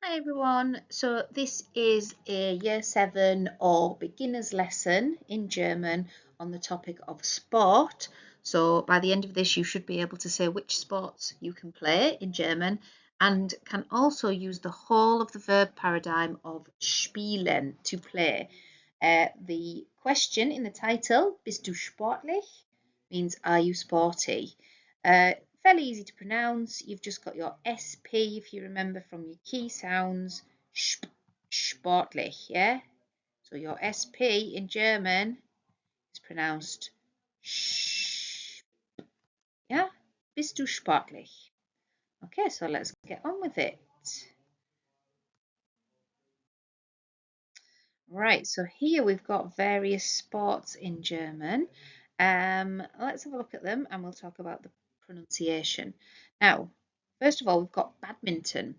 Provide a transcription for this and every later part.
Hi everyone, so this is a year 7 or beginner's lesson in German on the topic of sport. So by the end of this you should be able to say which sports you can play in German and can also use the whole of the verb paradigm of spielen, to play. The question in the title, Bist du sportlich? Means are you sporty? Fairly easy to pronounce. You've just got your SP, if you remember from your key sounds, sportlich, yeah? So your SP in German is pronounced sh, yeah? Bist du sportlich? Okay, so let's get on with it. Right, so here we've got various sports in German. Let's have a look at them and we'll talk about the pronunciation. Now, first of all, we've got badminton.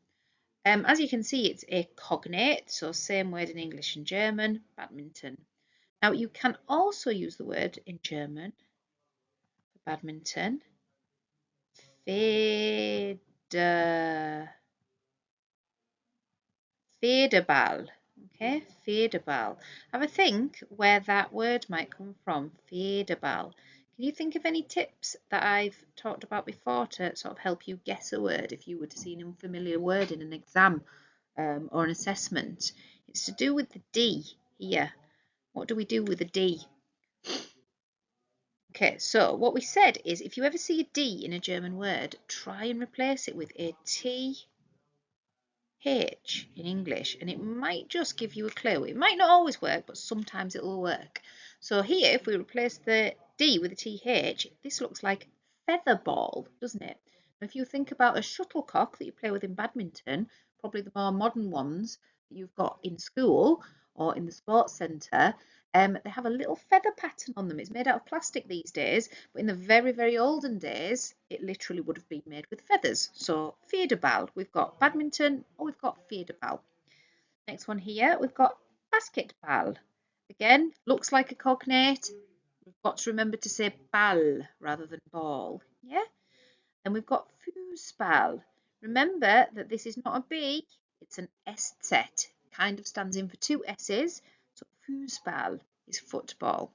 As you can see, it's a cognate, so same word in English and German, badminton. Now, you can also use the word in German for badminton, Federball. Okay, Federball. Have a think where that word might come from, Federball. Can you think of any tips that I've talked about before to sort of help you guess a word if you were to see an unfamiliar word in an exam or an assessment? It's to do with the D here. What do we do with the D? Okay, so what we said is if you ever see a D in a German word, try and replace it with a T H in English, and it might just give you a clue. It might not always work, but sometimes it will work. So here, if we replace the D with a TH, this looks like featherball, doesn't it? If you think about a shuttlecock that you play with in badminton, probably the more modern ones that you've got in school or in the sports centre, they have a little feather pattern on them. It's made out of plastic these days, but in the very, very olden days, it literally would have been made with feathers. So Federball, we've got badminton, or we've got Federball. Next one here, we've got basketball. Again, looks like a cognate. We've got to remember to say ball rather than ball. Yeah? And we've got Fußball. Remember that this is not a B, it's an SZ. Kind of stands in for two S's. So Fußball is football.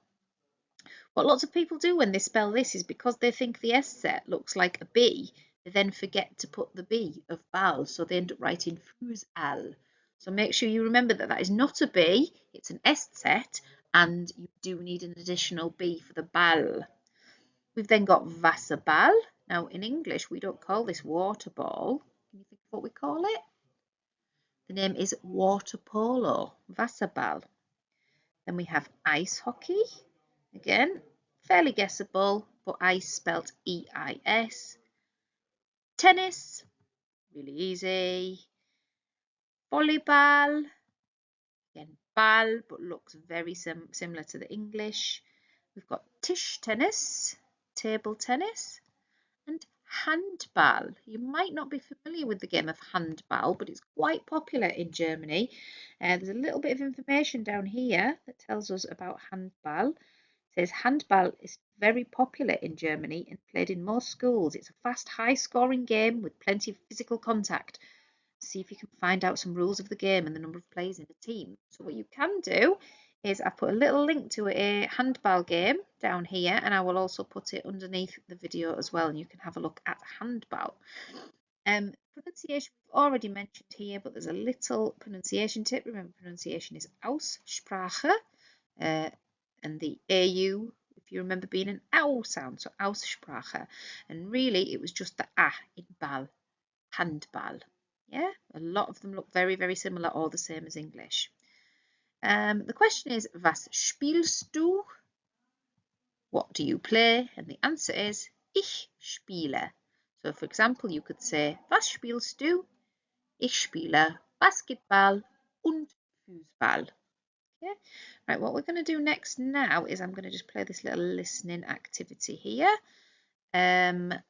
What lots of people do when they spell this is because they think the SZ looks like a B, they then forget to put the B of ball, so they end up writing Fußball. So make sure you remember that that is not a B, it's an SZ, and you do need an additional B for the ball. We've then got Wasserball. Now, in English, we don't call this water ball. Can you think of what we call it? The name is water polo, Wasserball. Then we have ice hockey. Again, fairly guessable, but ice spelt E-I-S. Tennis, really easy. Volleyball, again, ball, but looks very similar to the English. We've got Tischtennis, table tennis. And handball. You might not be familiar with the game of handball, but it's quite popular in Germany. There's a little bit of information down here that tells us about handball. It says handball is very popular in Germany and played in most schools. It's a fast, high-scoring game with plenty of physical contact. See if you can find out some rules of the game and the number of players in a team. So what you can do is I've put a little link to a handball game down here, and I will also put it underneath the video as well, and you can have a look at handball. Pronunciation we've already mentioned here, but there's a little pronunciation tip. Remember, pronunciation is Aussprache, and the AU, if you remember, being an ow sound, so Aussprache. And really, it was just the A in ball, handball. Yeah, a lot of them look very, very similar or the same as English. The question is, was spielst du? What do you play? And the answer is, ich spiele. So for example, you could say, was spielst du? Ich spiele Basketball und Fußball. Okay. Right, what we're going to do next now is I'm going to just play this little listening activity here. And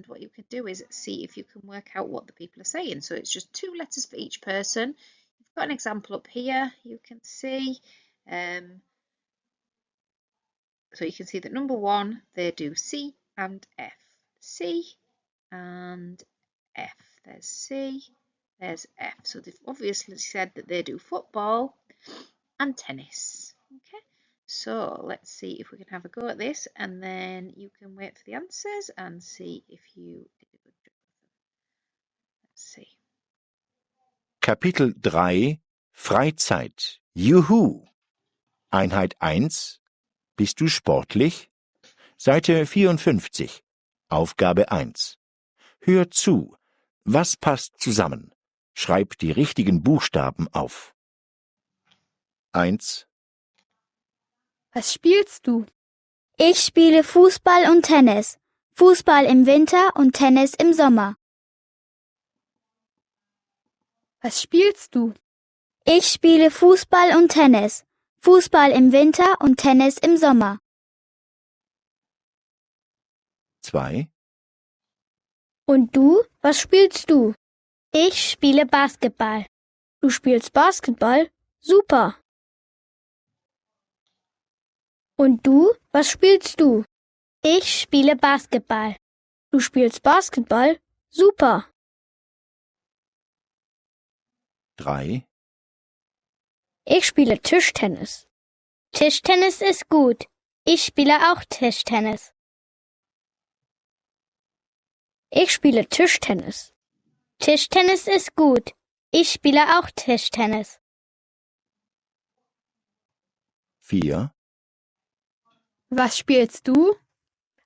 what you can do is see if you can work out what the people are saying. So it's just 2 letters for each person. You've got an example up here, you can see. So you can see that number 1, they do C and F. C and F. There's C There's F. So they've obviously said that they do football and tennis. Okay, so let's see if we can have a go at this, and then you can wait for the answers and see if you did a good job. Let's see. Kapitel 3 Freizeit. Juhu! Einheit 1. Bist du sportlich? Seite 54. Aufgabe 1. Hör zu. Was passt zusammen? Schreib die richtigen Buchstaben auf. 1. Was spielst du? Ich spiele Fußball und Tennis. Fußball im Winter und Tennis im Sommer. Was spielst du? Ich spiele Fußball und Tennis. Fußball im Winter und Tennis im Sommer. 2. Und du? Was spielst du? Ich spiele Basketball. Du spielst Basketball? Super. Und du? Was spielst du? Ich spiele Basketball. Du spielst Basketball? Super. 3. Ich spiele Tischtennis. Tischtennis ist gut. Ich spiele auch Tischtennis. Ich spiele Tischtennis. Tischtennis ist gut. Ich spiele auch Tischtennis. 4. Was spielst du?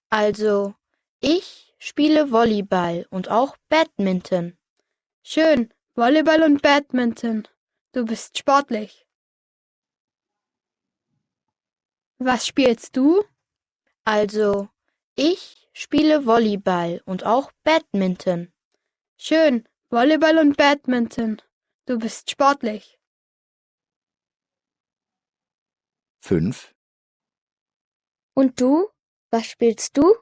Also, ich spiele Volleyball und auch Badminton. Schön, Volleyball und Badminton. Du bist sportlich. Was spielst du? Also, ich spiele Volleyball und auch Badminton. Schön, Volleyball und Badminton. Du bist sportlich. 5. Und du? Was spielst du?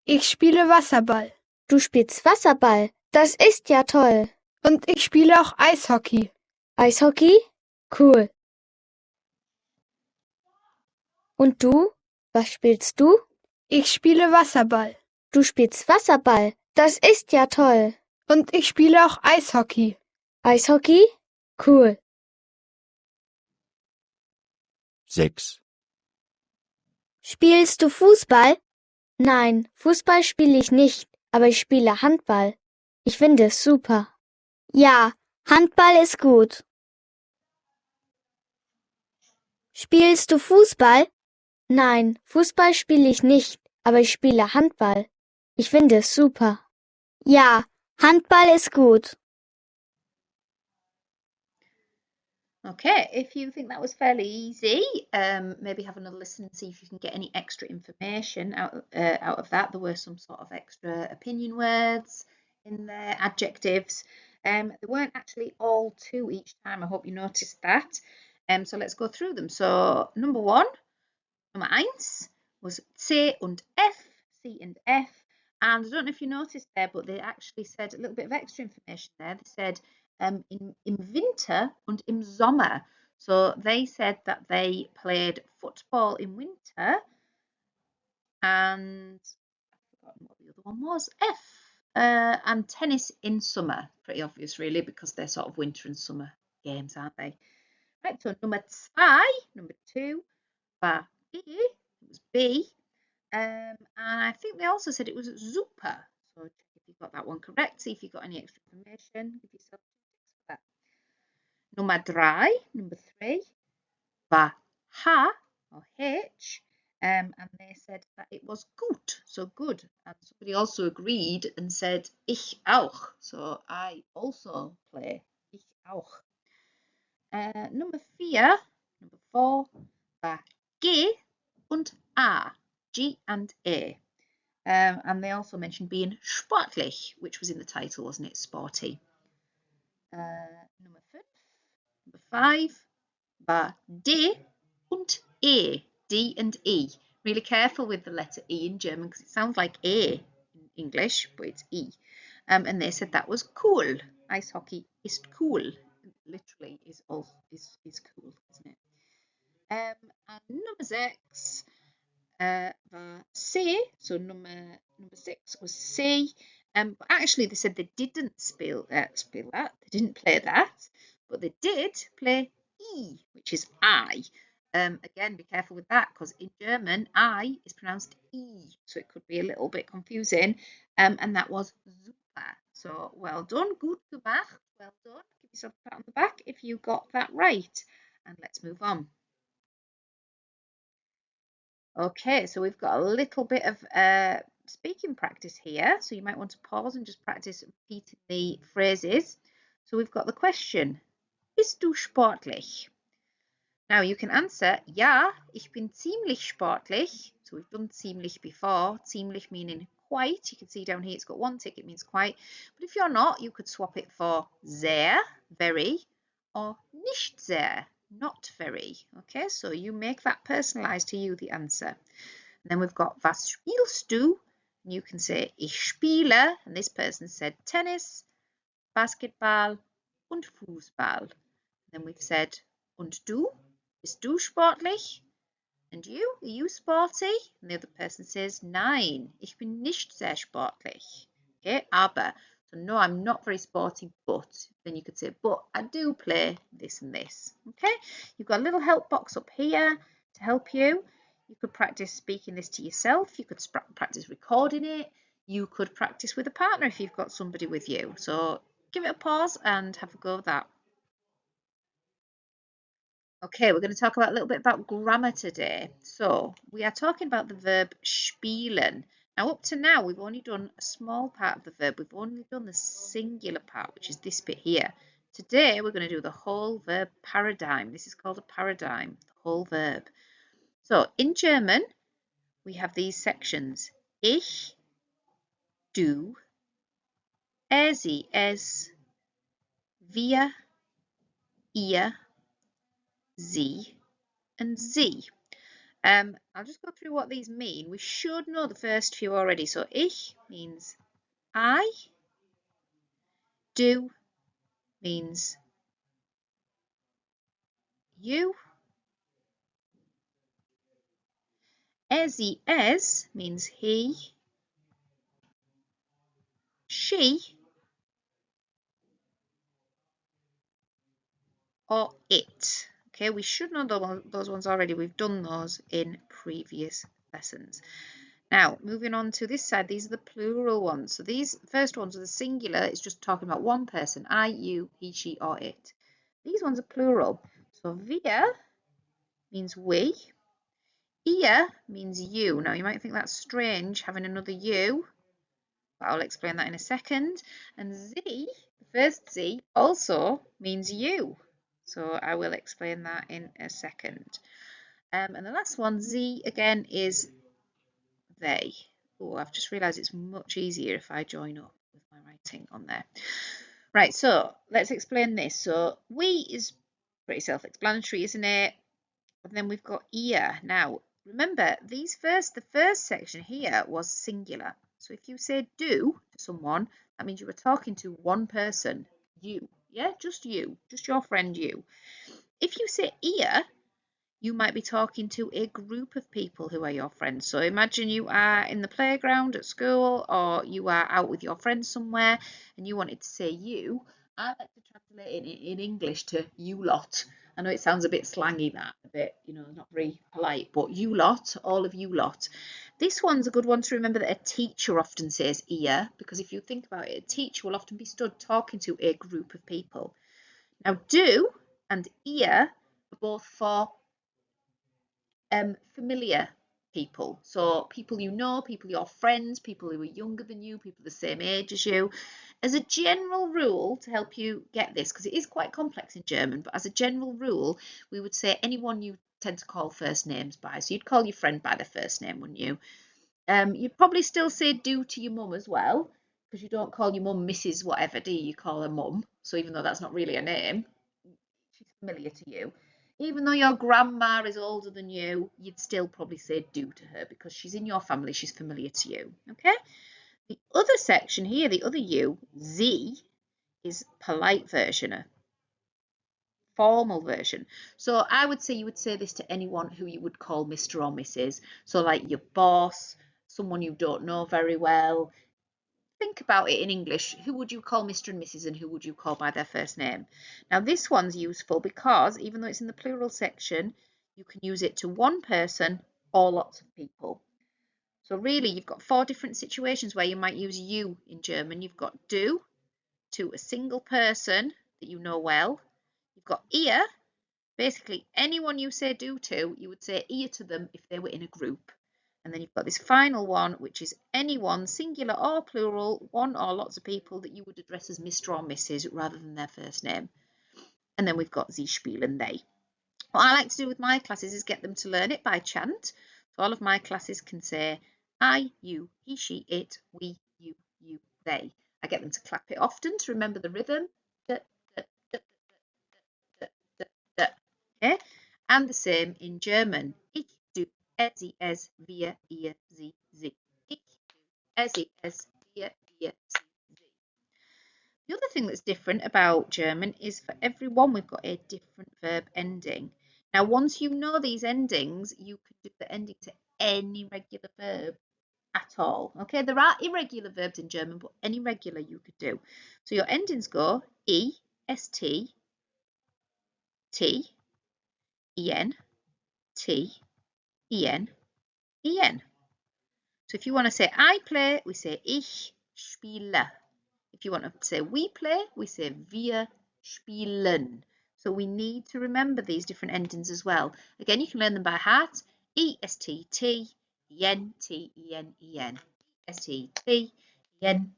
Ich spiele Wasserball. Du spielst Wasserball. Das ist ja toll. Und ich spiele auch Eishockey. Eishockey? Cool. Und du? Was spielst du? Ich spiele Wasserball. Du spielst Wasserball. Das ist ja toll. Und ich spiele auch Eishockey. Eishockey? Cool. 6. Spielst du Fußball? Nein, Fußball spiele ich nicht, aber ich spiele Handball. Ich finde es super. Ja, Handball ist gut. Spielst du Fußball? Nein, Fußball spiele ich nicht, aber ich spiele Handball. Ich finde es super. Ja, Handball ist gut. Okay, if you think that was fairly easy, maybe have another listen and see if you can get any extra information out of that. There were some sort of extra opinion words in there, adjectives. They weren't actually all two each time. I hope you noticed that. So let's go through them. So number 1, Nummer 1 was C und F, C and F. And I don't know if you noticed there, but they actually said a little bit of extra information there. They said im Winter und im Sommer. So they said that they played football in winter, and I've forgotten what the other one was, F, and tennis in summer. Pretty obvious really, because they're sort of winter and summer games, aren't they? Right, so number 2 war E, it was B, and I think they also said it was super. So check if you got that one correct, see if you got any extra information, give yourself 2 ticks for that. Number 3, war H or H, and they said that it was gut, so good. And somebody also agreed and said ich auch, so I also play, ich auch. Number 4 war G und A, G and A. And they also mentioned being sportlich, which was in the title, wasn't it? Sporty. Number 5 war D und E, D and E. Really careful with the letter E in German because it sounds like A in English, but it's E. And they said that was cool. Ice hockey is cool. Literally is cool, isn't it? And number 6 war C, so number 6 was C, But actually, they said they didn't spiel that. They didn't play that, but they did play E, which is I. Again, be careful with that because in German, I is pronounced E, so it could be a little bit confusing. And that was super. So well done, gut gemacht, well done. Give yourself a pat on the back if you got that right. And let's move on. Okay, so we've got a little bit of speaking practice here. So you might want to pause and just practice repeating the phrases. So we've got the question, bist du sportlich? Now you can answer, ja, ich bin ziemlich sportlich. So we've done ziemlich before, ziemlich meaning quite. You can see down here it's got one tick, it means quite. But if you're not, you could swap it for sehr, very, or nicht sehr, not very. Okay, so you make that personalized to you, the answer. And then we've got was spielst du? And you can say ich spiele, and this person said tennis, basketball und Fußball. Then we've said und du? Bist du sportlich? And you? Are you sporty? And the other person says nein, ich bin nicht sehr sportlich. Okay, aber. So no, I'm not very sporty, but. Then you could say, but I do play this and this. Okay, you've got a little help box up here to help you. You could practice speaking this to yourself. You could practice recording it. You could practice with a partner if you've got somebody with you. So give it a pause and have a go of that. Okay, we're going to talk about a little bit about grammar today. So we are talking about the verb spielen. Now up to now we've only done a small part of the verb. We've only done the singular part, which is this bit here. Today we're going to do the whole verb paradigm. This is called a paradigm, the whole verb. So in German we have these sections. Ich, du, er, sie, es, wir, ihr, sie, and sie. I'll just go through what these mean. We should know the first few already. So ich means I, du means you, sie, es means he, she, or it. Okay, we should know those ones already. We've done those in previous lessons. Now, moving on to this side, these are the plural ones. So these first ones are the singular. It's just talking about one person, I, you, he, she, or it. These ones are plural. So wir means we. Ihr means you. Now, you might think that's strange, having another you, but I'll explain that in a second. And sie, the first sie, also means you. So I will explain that in a second. And the last one, sie, again, is they. Oh, I've just realised it's much easier if I join up with my writing on there. Right, so let's explain this. So we is pretty self-explanatory, isn't it? And then we've got ihr. Now, remember, the first section here was singular. So if you say do to someone, that means you were talking to one person, you. Yeah, just you, just your friend you. If you say ihr, you might be talking to a group of people who are your friends. So imagine you are in the playground at school, or you are out with your friends somewhere and you wanted to say you. I like to translate it in English to you lot. I know it sounds a bit slangy, that, a bit, not very polite, but you lot, all of you lot. This one's a good one to remember, that a teacher often says ihr, because if you think about it, a teacher will often be stood talking to a group of people. Now, do and ihr are both for familiar people. So people you know, people your friends, people who are younger than you, people the same age as you. As a general rule, to help you get this, because it is quite complex in German, but as a general rule, we would say anyone you tend to call first names by. So you'd call your friend by their first name, wouldn't you? You'd probably still say do to your mum as well, because you don't call your mum Mrs. whatever, do you? You call her mum. So even though that's not really a name, she's familiar to you. Even though your grandma is older than you, you'd still probably say do to her because she's in your family, she's familiar to you. Okay? The other section here, the other you, sie, is polite version, a formal version. So I would say you would say this to anyone who you would call Mr. or Mrs. So like your boss, someone you don't know very well, think about it in English, who would you call Mr. and Mrs. and who would you call by their first name? Now this one's useful because even though it's in the plural section, you can use it to one person or lots of people. So really you've got 4 different situations where you might use you in German. You've got du to a single person that you know well. You've got ihr. Basically anyone you say du to, you would say ihr to them if they were in a group. And then you've got this final one, which is anyone, singular or plural, one or lots of people that you would address as Mr. or Mrs. rather than their first name. And then we've got sie spielen, they. What I like to do with my classes is get them to learn it by chant. So all of my classes can say I, you, he, she, it, we, you, they. I get them to clap it often to remember the rhythm. Okay? And the same in German. Ich, du, sie, es, wir, ihr, sie, ich, du, sie, es, wir, ihr, sie. The other thing that's different about German is for every one we've got a different verb ending. Now, once you know these endings, you can do the ending to any regular verb at all. Okay, there are irregular verbs in German, but any regular you could do. So your endings go E, ST, T, EN, T, EN, EN. So if you want to say I play, we say ich spiele. If you want to say we play, we say wir spielen. So we need to remember these different endings as well. Again, you can learn them by heart. E-S-T-T, E-N, T-E-N, E-N. S-T-T, E-N,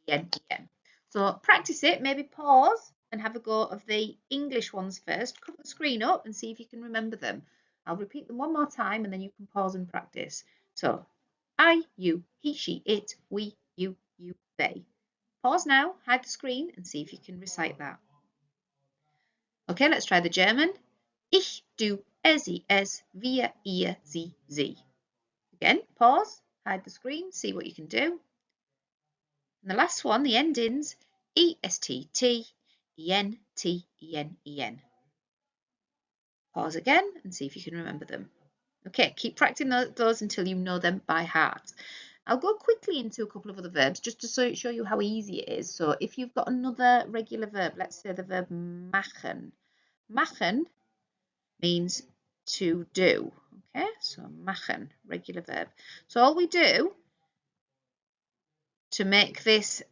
T-E-N, E-N. So practice it, maybe pause and have a go of the English ones first. Cover the screen up and see if you can remember them. I'll repeat them one more time and then you can pause and practice. So, I, you, he, she, it, we, you, they. Pause now, hide the screen and see if you can recite that. Okay, let's try the German. Ich, du, sie, es, wir, ihr, sie. Again, pause, hide the screen, see what you can do. And the last one, the endings, E-S-T-T, E-N, T-E-N, E-N. Pause again and see if you can remember them. Okay, keep practicing those until you know them by heart. I'll go quickly into a couple of other verbs just to show you how easy it is. So if you've got another regular verb, let's say the verb machen. Machen means to do. Okay, so machen, regular verb. So all we do to make this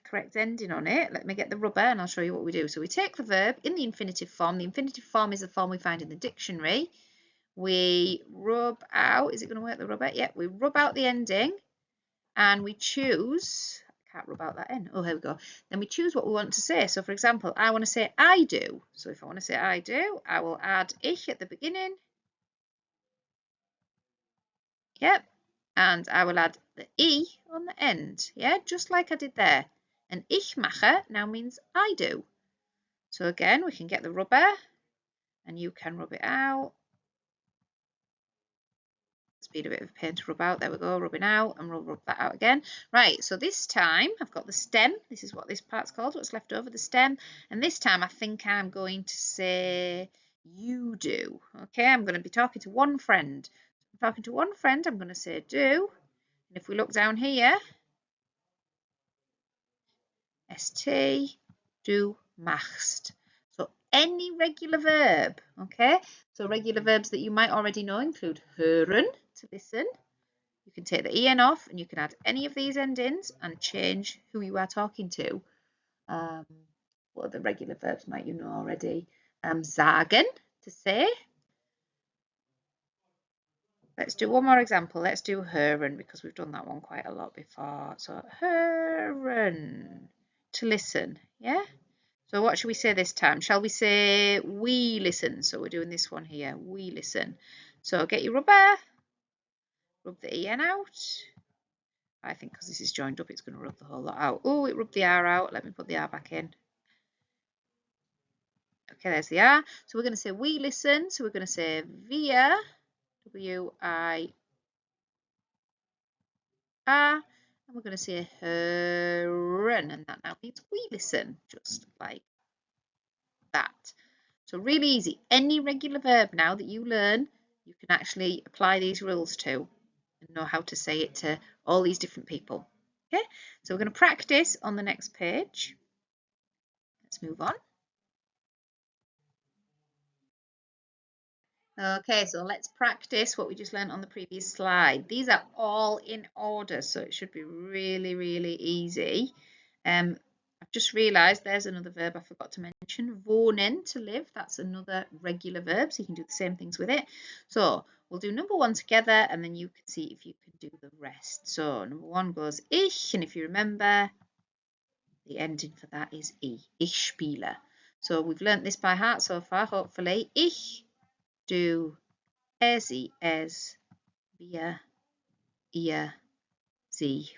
correct ending on it, let me get the rubber and I'll show you what we do. So we take the verb in the infinitive form. The infinitive form is the form we find in the dictionary. We rub out, is it going to work, the rubber? Yeah, we rub out the ending and we choose, I can't rub out that N, oh, here we go. Then we choose what we want to say. So for example, I want to say I do. So if I want to say I do, I will add ich at the beginning. Yep. And I will add the E on the end. Yeah, just like I did there. And ich mache now means I do. So again, we can get the rubber and you can rub it out. It's been a bit of a pain to rub out. There we go, rubbing out, and we'll rub that out again. Right, so this time I've got the stem. This is what this part's called, what's left over, the stem. And this time I think I'm going to say you do. Okay, I'm going to be talking to one friend. I'm talking to one friend, I'm going to say do. And if we look down here, ST, du machst. So any regular verb, okay? So regular verbs that you might already know include hören, to listen. You can take the en off and you can add any of these endings and change who you are talking to. What other regular verbs might you know already? Sagen, to say. Let's do one more example. Let's do hören because we've done that one quite a lot before. So hören, to listen, yeah? So what should we say this time? Shall we say we listen? So we're doing this one here, we listen. So get your rubber, rub the en out. I think because this is joined up, it's going to rub the whole lot out. Oh, it rubbed the R out. Let me put the R back in. Okay, there's the R. So we're going to say we listen. So we're going to say wir, W-I-R. And we're going to say hören. And that now means we listen, just like that. So really easy. Any regular verb now that you learn, you can actually apply these rules to and know how to say it to all these different people. Okay, so we're going to practice on the next page. Let's move on. Okay, so let's practice what we just learned on the previous slide. These are all in order, so it should be really, really easy. I've just realised there's another verb I forgot to mention. Wohnen, to live. That's another regular verb, so you can do the same things with it. So we'll do number 1 together, and then you can see if you can do the rest. So number 1 goes ich, and if you remember, the ending for that is I. Ich spiele. So we've learnt this by heart so far, hopefully. Ich, du, sie, es, wir, ihr, sie,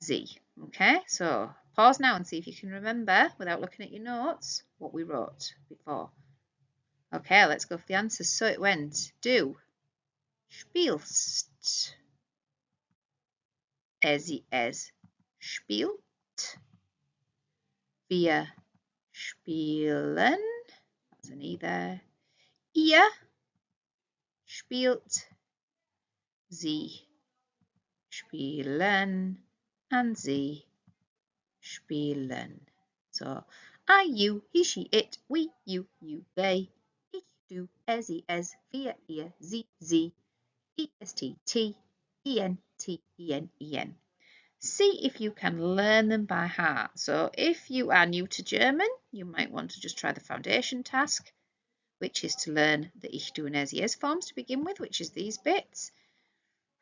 sie. Okay, so pause now and see if you can remember, without looking at your notes, what we wrote before. Okay, let's go for the answers. So it went, du spielst, sie, es spielt, wir spielen, that's an E there, ihr spielt, sie spielen, and sie spielen. So I, you, he, she, it, we, you, they, ich, du, sie, es, wir, ihr, sie, est, t, en, en. See if you can learn them by heart. So if you are new to German, you might want to just try the foundation task, which is to learn the ich, du, and sie, es forms to begin with, which is these bits.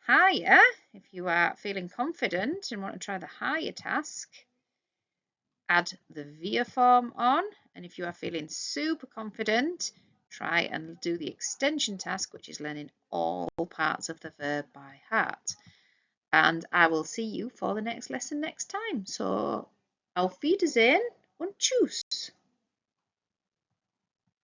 Higher, if you are feeling confident and want to try the higher task, add the wir form on, and if you are feeling super confident, try and do the extension task, which is learning all parts of the verb by heart. And I will see you for the next lesson next time. So, auf Wiedersehen und tschüss.